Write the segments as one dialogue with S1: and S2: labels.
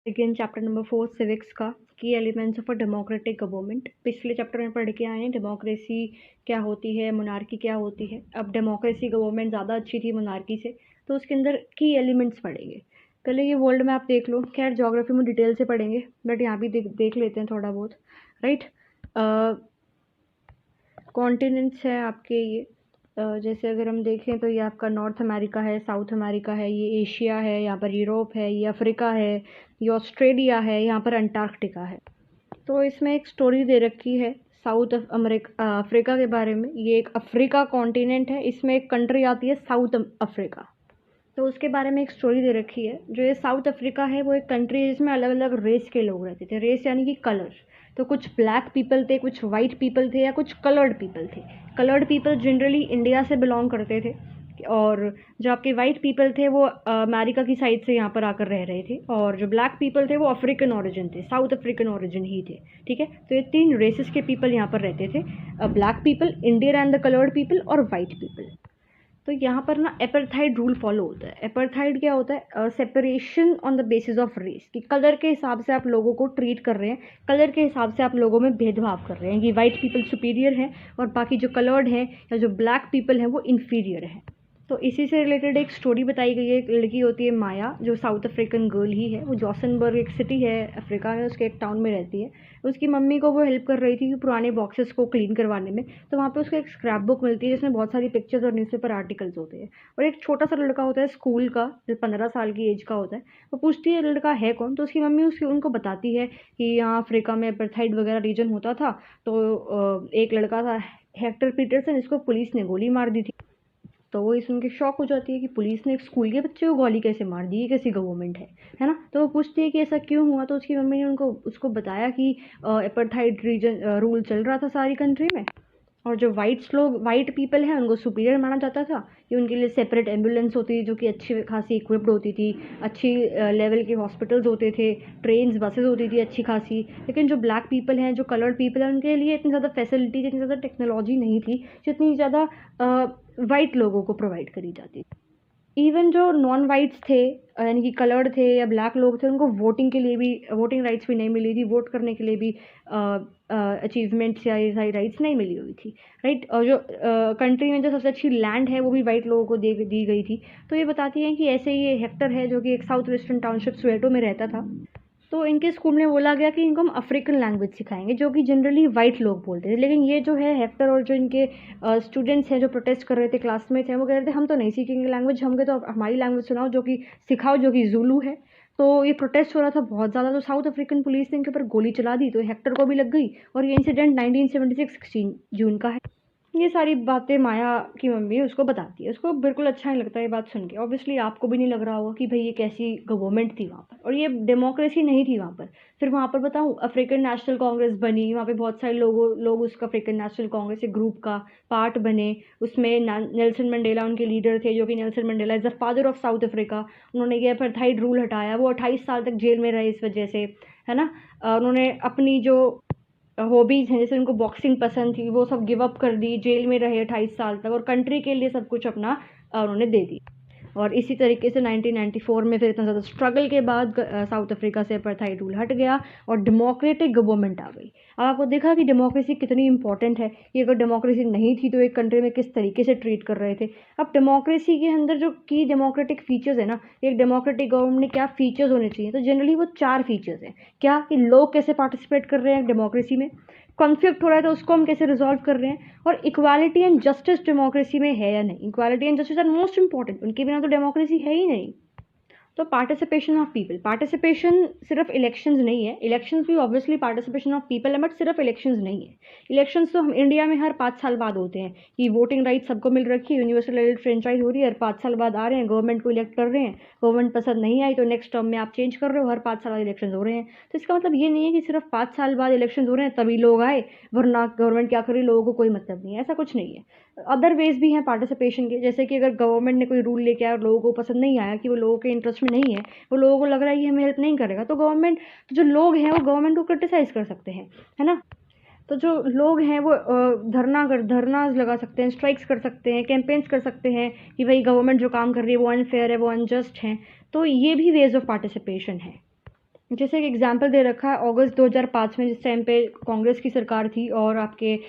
S1: लेकिन chapter number 4 civics का की elements of a democratic government. पिछले चैप्टर में पढ़ के आए हैं डेमोक्रेसी क्या होती है, मोनार्की क्या होती है। अब डेमोक्रेसी गवर्नमेंट ज़्यादा अच्छी थी मोनार्की से, तो उसके अंदर की एलिमेंट्स पढ़ेंगे। पहले ये वर्ल्ड मैप देख लो, खैर ज्योग्राफी में डिटेल से पढ़ेंगे बट यहाँ भी देख लेते हैं थोड़ा बहुत। राइट, कॉन्टिनेंट्स है आपके ये, जैसे अगर हम देखें तो ये आपका नॉर्थ अमेरिका है, साउथ अमेरिका है, ये एशिया है, यहाँ पर यूरोप है, ये अफ्रीका है, ये ऑस्ट्रेलिया है, यहाँ पर अंटार्कटिका है। तो इसमें एक स्टोरी दे रखी है साउथ अफ्रीका के बारे में। ये एक अफ्रीका कॉन्टिनेंट है, इसमें एक कंट्री आती है साउथ अफ्रीका, तो उसके बारे में एक स्टोरी दे रखी है। जो ये साउथ अफ्रीका है वो एक कंट्री है जिसमें अलग अलग रेस के लोग रहते थे। रेस यानी कि कलर, तो कुछ ब्लैक पीपल थे, कुछ वाइट पीपल थे, या कुछ कलर्ड पीपल थे। कलर्ड पीपल जनरली इंडिया से बिलोंग करते थे, और जो आपके वाइट पीपल थे वो अमेरिका की साइड से यहाँ पर आकर रह रहे थे, और जो ब्लैक पीपल थे वो अफ्रीकन ओरिजिन थे, साउथ अफ्रीकन ओरिजिन ही थे। ठीक है, तो ये 3 रेसेस के पीपल यहाँ पर रहते थे, black people, Indian and the coloured people, और वाइट पीपल। तो यहाँ पर ना एपरथाइड रूल फॉलो होता है। एपरथाइड क्या होता है? Separation on the basis of race, कि कलर के हिसाब से आप लोगों को ट्रीट कर रहे हैं, कलर के हिसाब से आप लोगों में भेदभाव कर रहे हैं कि वाइट पीपल सुपीरियर हैं और बाकी जो कलर्ड हैं या जो ब्लैक पीपल हैं वो इन्फीरियर हैं। तो इसी से रिलेटेड एक स्टोरी बताई गई है। एक लड़की होती है माया, जो साउथ अफ्रीकन गर्ल ही है, वो जॉसनबर्ग एक सिटी है अफ्रीका में, उसके एक टाउन में रहती है। उसकी मम्मी को वो हेल्प कर रही थी पुराने बॉक्सेस को क्लीन करवाने में, तो वहाँ पे उसको एक स्क्रैप बुक मिलती है जिसमें बहुत सारी पिक्चर्स और न्यूज़पेपर आर्टिकल्स होते हैं। और एक छोटा सा लड़का होता है स्कूल का, जो 15 साल की एज का होता है। वो पूछती है लड़का है कौन, तो उसकी मम्मी उनको बताती है कि यहाँ अफ्रीका में अपार्थाइड वगैरह रीजन होता था, तो एक लड़का था हेक्टर पीटरसन, इसको पुलिस ने गोली मार दी थी। तो वो सुन के शॉक हो जाती है कि पुलिस ने एक स्कूल के बच्चे को गोली कैसे मार दी, ये कैसी गवर्नमेंट है ना। तो वो पूछती है कि ऐसा क्यों हुआ, तो उसकी मम्मी ने उसको बताया कि अपार्थाइड रीजन रूल चल रहा था सारी कंट्री में, और जो वाइट पीपल हैं उनको सुपीरियर माना जाता था, कि उनके लिए सेपरेट एम्बुलेंस होती थी जो कि अच्छी खासी इक्विप्ड होती थी, अच्छी लेवल के हॉस्पिटल्स होते थे, ट्रेन्स बसेज होती थी अच्छी खासी। लेकिन जो ब्लैक पीपल हैं, जो कलर्ड पीपल हैं, उनके लिए इतनी ज़्यादा फैसिलिटीज, इतनी ज़्यादा टेक्नोलॉजी नहीं थी जितनी ज़्यादा वाइट लोगों को प्रोवाइड करी जाती थी। इवन जो नॉन वाइट्स थे, यानी कि कलर्ड थे या ब्लैक लोग थे, उनको वोटिंग के लिए भी, वोटिंग राइट्स भी नहीं मिली थी, वोट करने के लिए भी अचीवमेंट्स या ये सारी राइट्स नहीं मिली हुई थी। राइट, और जो कंट्री में जो सबसे अच्छी लैंड है वो भी वाइट लोगों को दी गई थी। तो ये बताती हैं कि ऐसे ये हेक्टर है जो कि एक साउथ वेस्टर्न टाउनशिप स्वेटो में रहता था, तो इनके स्कूल में बोला गया कि इनको हम अफ्रीकन लैंग्वेज सिखाएंगे जो कि जनरली वाइट लोग बोलते थे। लेकिन ये जो है हेक्टर और जो इनके स्टूडेंट्स हैं जो प्रोटेस्ट कर रहे थे, क्लासमेट्स हैं, वो कह रहे थे हम तो नहीं सीखेंगे लैंग्वेज, हमको तो हमारी लैंग्वेज सुनाओ, जो कि सिखाओ, जो कि ज़ुलू है। तो ये प्रोटेस्ट हो रहा था बहुत ज़्यादा, तो साउथ अफ्रीकन पुलिस ने इनके ऊपर गोली चला दी, तो हेक्टर को भी लग गई। और ये इंसिडेंट 1976 16 जून का है। ये सारी बातें माया की मम्मी उसको बताती है। उसको बिल्कुल अच्छा नहीं लगता ये बात सुन के। ऑब्वियसली आपको भी नहीं लग रहा होगा कि भाई ये कैसी गवर्नमेंट थी वहाँ पर, और ये डेमोक्रेसी नहीं थी वहाँ पर। फिर वहाँ पर बताऊँ, अफ्रीकन नेशनल कांग्रेस बनी, वहाँ पे बहुत सारे लोग उसका अफ्रीकन नेशनल कांग्रेस एक ग्रुप का पार्ट बने। उसमें नेल्सन मंडेला उनके लीडर थे, जो कि Nelson Mandela is the father of south Africa. उन्होंने ये अपार्थाइड रूल हटाया, वो 28 साल तक जेल में रहे इस वजह से, है ना। उन्होंने अपनी जो हॉबीज़ हैं, जैसे उनको बॉक्सिंग पसंद थी, वो सब गिव अप कर दी, जेल में रहे 28 साल तक, और कंट्री के लिए सब कुछ अपना उन्होंने दे दी। और इसी तरीके से 1994 में फिर इतना ज़्यादा स्ट्रगल के बाद साउथ अफ्रीका से अपार्थाइड रूल हट गया और डेमोक्रेटिक गवर्नमेंट आ गई। अब आपको देखा कि डेमोक्रेसी कितनी इंपॉर्टेंट है, कि अगर डेमोक्रेसी नहीं थी तो एक कंट्री में किस तरीके से ट्रीट कर रहे थे। अब डेमोक्रेसी के अंदर जो की डेमोक्रेटिक फीचर्स है ना, एक डेमोक्रेटिक गवर्नमेंट में क्या फीचर्स होने चाहिए, तो जनरली वो 4 फीचर्स हैं। क्या कि लोग कैसे पार्टिसिपेट कर रहे हैं डेमोक्रेसी में, कॉन्फ्लिक्ट हो रहा है तो उसको हम कैसे रिजॉल्व कर रहे हैं, और इक्वालिटी एंड जस्टिस डेमोक्रेसी में है या नहीं। Equality and justice are most important, उनके बिना तो डेमोक्रेसी है ही नहीं। तो पार्टिसिपेशन ऑफ पीपल, पार्टिसिपेशन सिर्फ इलेक्शंस नहीं है, इलेक्शंस भी ऑब्वियसली पार्टिसिपेशन ऑफ पीपल है, बट सिर्फ इलेक्शंस नहीं है। इलेक्शंस तो हम इंडिया में हर 5 साल बाद होते हैं, कि वोटिंग राइट सबको मिल रखी है, यूनिवर्सल एलिट फ्रेंचाइज हो रही है, हर 5 साल बाद आ रहे हैं, गवर्नमेंट को इलेक्ट कर रहे हैं, गवर्नमेंट पसंद नहीं आई तो नेक्स्ट टर्म में आप चेंज कर रहे हो, हर 5 साल बाद इलेक्शन हो रहे हैं। तो इसका मतलब ये नहीं है कि सिर्फ 5 साल बाद इलेक्शन हो रहे हैं तभी लोग आए, वरना गवर्नमेंट क्या कर रही है लोगों को कोई मतलब नहीं है, ऐसा कुछ नहीं है। अदर वेज भी हैं पार्टिसिपेशन के, जैसे कि अगर गवर्नमेंट ने कोई रूल लेके आया और लोगों को पसंद नहीं आया, कि वो लोगों के इंटरेस्ट में नहीं है, वो लोगों को लग रहा है कि हमें हेल्प नहीं करेगा, तो गवर्नमेंट, जो लोग हैं वो गवर्नमेंट को क्रिटिसाइज कर सकते हैं, है ना। तो जो लोग हैं वो धरना लगा सकते हैं, स्ट्राइक्स कर सकते हैं, कैंपेन्स कर सकते हैं कि भाई गवर्नमेंट जो काम कर रही है वो अनफेयर है, वो अनजस्ट है। तो ये भी वेज ऑफ पार्टिसिपेशन है। जैसे एक एग्जांपल दे रखा है अगस्त 2005 में, जिस टाइम पे कांग्रेस की सरकार थी और आपके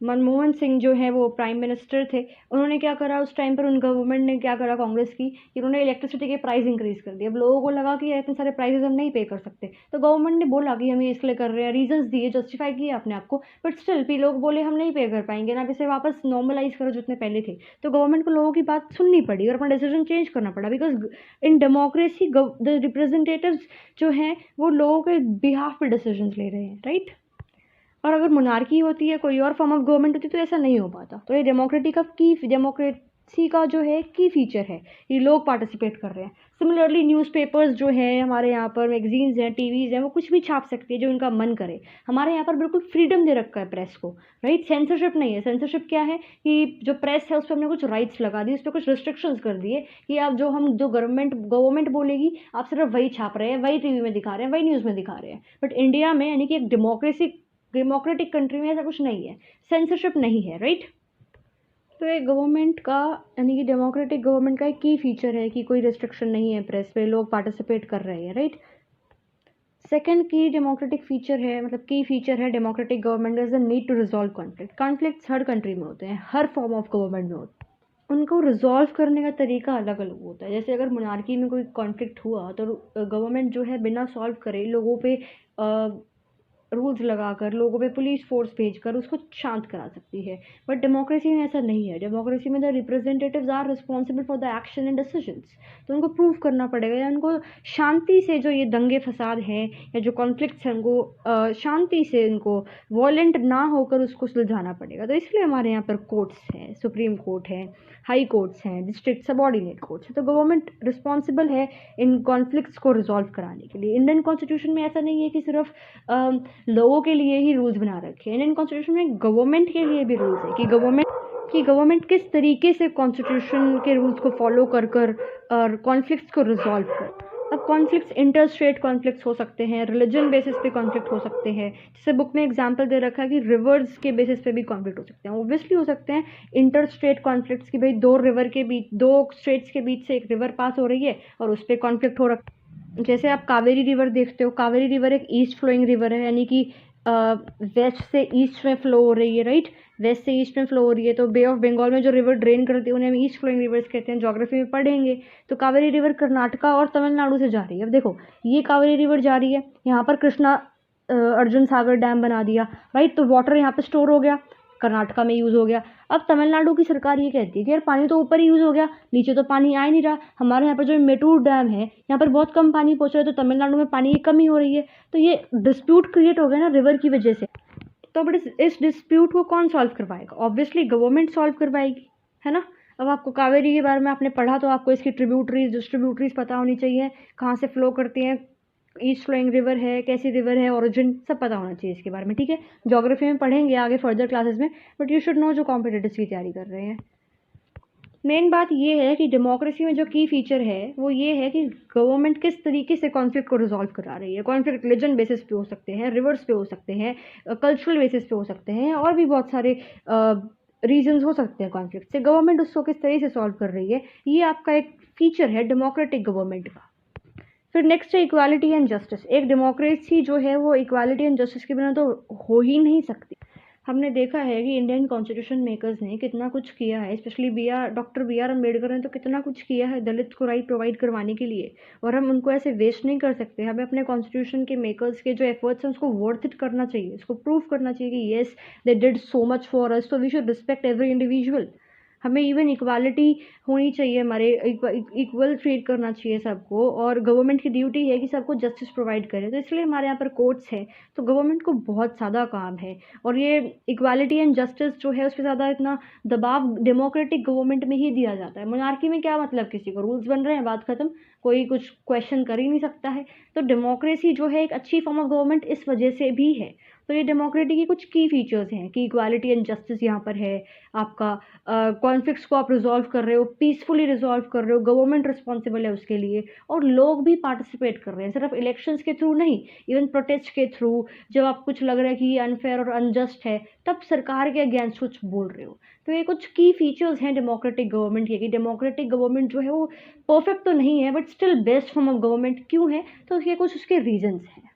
S1: मनमोहन सिंह जो है वो प्राइम मिनिस्टर थे। उन्होंने क्या करा उस टाइम पर, उन गवर्नमेंट ने क्या करा कांग्रेस की, कि उन्होंने इलेक्ट्रिसिटी के प्राइस इंक्रीज कर दिए। अब लोगों को लगा कि यार इतने सारे प्राइसेस हम नहीं पे कर सकते, तो गवर्नमेंट ने बोला कि हम ये इसलिए कर रहे हैं, रीजंस दिए, जस्टिफाई किया अपने आप को, बट स्टिल भी लोग बोले हम नहीं पे कर पाएंगे ना, इसे वापस नॉर्मलाइज करो जितने पहले थे। तो गवर्नमेंट को लोगों की बात सुननी पड़ी और अपना डिसीजन चेंज करना पड़ा, because in democracy the representatives जो हैं वो लोगों के बिहाफ पे डिसीजन ले रहे हैं, राइट। और अगर मोनार्की होती है, कोई और फॉर्म ऑफ गवर्नमेंट होती, तो ऐसा नहीं हो पाता। तो ये डेमोक्रेसी का जो है की फीचर है, ये लोग पार्टिसिपेट कर रहे हैं। सिमिलरली न्यूज़पेपर्स जो है हमारे यहाँ पर, मैगजीन्स हैं, टीवीज़ हैं, वो कुछ भी छाप सकती है जो उनका मन करे। हमारे यहाँ पर बिल्कुल फ्रीडम दे रखा है प्रेस को, राइट। सेंसरशिप नहीं है। सेंसरशिप क्या है कि जो प्रेस है उस पर हमने कुछ राइट्स लगा दिए, उस पर कुछ रिस्ट्रिक्शंस कर दिए कि आप जो गवर्नमेंट बोलेगी आप सिर्फ वही छाप रहे हैं, वही टीवी में दिखा रहे हैं, वही न्यूज़ में दिखा रहे हैं। बट इंडिया में, यानी कि एक डेमोक्रेटिक कंट्री में, ऐसा कुछ नहीं है, सेंसरशिप नहीं है, राइट। तो एक गवर्नमेंट का, यानी कि डेमोक्रेटिक गवर्नमेंट का एक की फीचर है कि कोई रिस्ट्रिक्शन नहीं है प्रेस पे, लोग पार्टिसिपेट कर रहे हैं, राइट। सेकंड की डेमोक्रेटिक फीचर है, मतलब की फीचर है democratic government, is the need to resolve conflict. Conflicts हर कंट्री में होते हैं, हर फॉर्म ऑफ गवर्नमेंट में होते हैं। उनको रिजॉल्व करने का तरीका अलग अलग होता है। जैसे अगर मोनार्की में कोई कॉन्फ्लिक्ट हुआ तो गवर्नमेंट जो है बिना सॉल्व करे लोगों पे रूल्स लगाकर, लोगों पे पुलिस फोर्स भेजकर उसको शांत करा सकती है। बट डेमोक्रेसी में ऐसा नहीं है। डेमोक्रेसी में the representatives are responsible for the action and decisions. तो उनको प्रूव करना पड़ेगा, या उनको शांति से जो ये दंगे फसाद हैं या जो कॉन्फ्लिक्ट्स हैं उनको शांति से, उनको वॉयलेंट ना होकर उसको सुलझाना पड़ेगा। तो इसलिए हमारे यहाँ पर कोर्ट्स हैं, सुप्रीम कोर्ट है, हाई कोर्ट्स हैं, डिस्ट्रिक्ट सबॉर्डिनेट कोर्ट्स हैं। तो गवर्नमेंट रिस्पॉन्सिबल है इन कॉन्फ्लिक्ट्स को रिजॉल्व कराने के लिए। इंडियन कॉन्स्टिट्यूशन में ऐसा नहीं है कि सिर्फ लोगों के लिए ही रूल्स बना रखे हैं। इंडियन कॉन्स्टिट्यूशन में गवर्नमेंट के लिए भी रूल्स है कि गवर्नमेंट किस तरीके से कॉन्स्टिट्यूशन के रूल्स को फॉलो कर और कॉन्फ्लिक्ट्स को रिजॉल्व कर। अब कॉन्फ्लिक्ट्स इंटर स्टेट कॉन्फ्लिक्ट्स हो सकते हैं, रिलीजन बेसिस पे कॉन्फ्लिक्ट हो सकते हैं। जैसे बुक में एग्जांपल दे रखा है कि रिवर्स के बेसिस पे भी कॉन्फ्लिक्ट हो सकते हैं। ऑब्वियसली हो सकते हैं इंटर स्टेट कॉन्फ्लिक्ट्स की, भाई दो स्टेट्स के बीच से एक रिवर पास हो रही है और उस पर कॉन्फ्लिक्ट हो रखा है। जैसे आप कावेरी रिवर देखते हो, कावेरी रिवर एक ईस्ट फ्लोइंग रिवर है, यानी कि वेस्ट से ईस्ट में फ्लो हो रही है, राइट। वेस्ट से ईस्ट में फ्लो हो रही है। तो बे ऑफ बंगाल में जो रिवर ड्रेन करती है उन्हें हम ईस्ट फ्लोइंग रिवर्स कहते हैं, ज्योग्राफी में पढ़ेंगे। तो कावेरी रिवर कर्नाटका और तमिलनाडु से जा रही है। अब देखो, ये कावेरी रिवर जा रही है, यहाँ पर कृष्णा अर्जुन सागर डैम बना दिया, राइट। तो वाटर यहाँ पे स्टोर हो गया, कर्नाटका में यूज़ हो गया। अब तमिलनाडु की सरकार ये कहती है कि यार पानी तो ऊपर ही यूज़ हो गया, नीचे तो पानी आ ही नहीं रहा। हमारे यहाँ पर जो मेटूर डैम है, यहाँ पर बहुत कम पानी पहुँच रहा है, तो तमिलनाडु में पानी की कमी हो रही है। तो ये डिस्प्यूट क्रिएट हो गया ना रिवर की वजह से। तो अब इस डिस्प्यूट को कौन सॉल्व करवाएगा? ऑब्वियसली गवर्नमेंट सॉल्व करवाएगी, है ना। अब आपको कावेरी के बारे में आपने पढ़ा, तो आपको इसकी डिस्ट्रीब्यूटरीज पता होनी चाहिए, कहाँ से फ्लो करती हैं, ईस्ट फ्लोइंग रिवर है, कैसी रिवर है, ओरिजिन सब पता होना चाहिए इसके बारे में, ठीक है। ज्योग्राफी में पढ़ेंगे आगे फर्दर क्लासेस में, बट यू शुड नो जो कॉम्पिटिटिव्स की तैयारी कर रहे हैं। मेन बात ये है कि डेमोक्रेसी में जो की फीचर है वो ये है कि गवर्नमेंट किस तरीके से कॉन्फ्लिक्ट को रिजॉल्व करा रही है। कॉन्फ्लिक्ट रिलीजन बेसिस पे हो सकते हैं, रिवर्स पे हो सकते हैं, कल्चरल बेसिस पे हो सकते हैं, और भी बहुत सारे रीजंस हो सकते हैं कॉन्फ्लिक्ट से। गवर्नमेंट उसको किस तरीके से सॉल्व कर रही है, ये आपका एक फीचर है डेमोक्रेटिक गवर्नमेंट का। फिर नेक्स्ट है इक्वालिटी एंड जस्टिस। एक डेमोक्रेसी जो है वो इक्वालिटी एंड जस्टिस के बिना तो हो ही नहीं सकती। हमने देखा है कि इंडियन कॉन्स्टिट्यूशन मेकर्स ने कितना कुछ किया है, specially doctor B R Ambedkar ने तो कितना कुछ किया है दलित को राइट प्रोवाइड करवाने के लिए, और हम उनको ऐसे वेस्ट नहीं कर सकते। हमें अपने कॉन्स्टिट्यूशन के मेकर्स के जो एफर्ट्स हैं उसको वर्थ इट करना चाहिए, उसको प्रूव करना चाहिए कि yes they did so much for us, so we should respect every individual. हमें इवन इक्वालिटी होनी चाहिए, हमारे इक्वल ट्रीट करना चाहिए सबको, और गवर्नमेंट की ड्यूटी है कि सबको जस्टिस प्रोवाइड करे। तो इसलिए हमारे यहाँ पर कोर्ट्स है, तो गवर्नमेंट को बहुत ज़्यादा काम है। और ये इक्वालिटी एंड जस्टिस जो है उस पर ज़्यादा इतना दबाव डेमोक्रेटिक गवर्नमेंट में ही दिया जाता है। मोनार्की में क्या मतलब, किसी को रूल्स बन रहे हैं, बात खत्म, कोई कुछ क्वेश्चन कर ही नहीं सकता है। तो डेमोक्रेसी जो है एक अच्छी फॉर्म ऑफ गवर्नमेंट इस वजह से भी है। तो ये डेमोक्रेसी की कुछ की फीचर्स हैं कि इक्वालिटी एंड जस्टिस यहाँ पर है आपका, कॉन्फ्लिक्ट्स को आप रिजॉल्व कर रहे हो, पीसफुली रिजॉल्व कर रहे हो, गवर्नमेंट रिस्पॉन्सिबल है उसके लिए, और लोग भी पार्टिसिपेट कर रहे हैं, सिर्फ इलेक्शंस के थ्रू नहीं, इवन प्रोटेस्ट के थ्रू। जब आप कुछ लग रहा है कि ये अनफेयर और अनजस्ट है, तब सरकार के अगेंस्ट कुछ बोल रहे हो। तो ये कुछ की फीचर्स हैं डेमोक्रेटिक गवर्नमेंट के, कि डेमोक्रेटिक गवर्नमेंट जो है वो परफेक्ट तो नहीं है, but still best form of government क्यों है, तो उसके कुछ उसके रीजंस हैं।